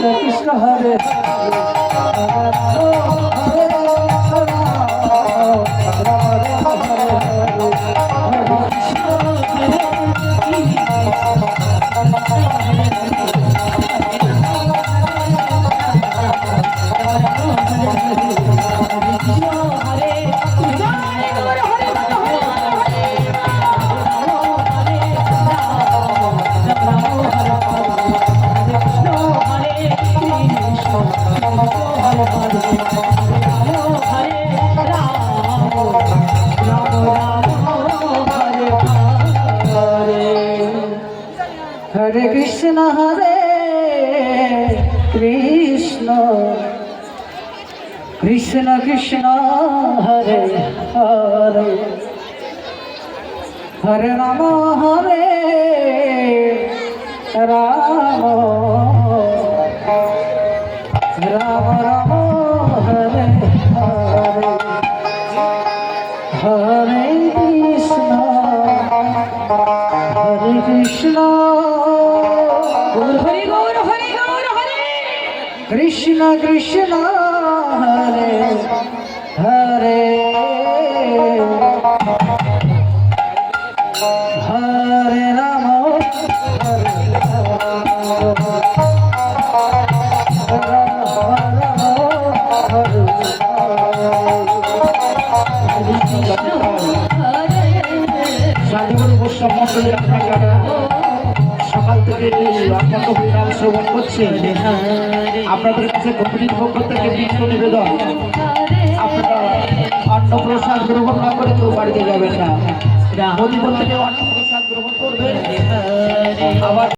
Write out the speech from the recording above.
Krishna Hare Hare Krishna Hare Krishna Krishna Krishna Hare Hare Hare Rama Hare Rama Rama Rama Hare Hare Hare Krishna Hare Krishna Krishna Krishna Hare Hare Hare Rama Hare সকাল থেকে আপনার হরিনাম শ্রবণ করছে আপনাদের কাছে গোপনীয় পক্ষ থেকে বিষ্ণু নিবেদন আপনারা অন্ন প্রসাদ গ্রহণ না করে কেউ বাড়িতে যাবেন না। অন্ন প্রসাদ গ্রহণ করবেন আবার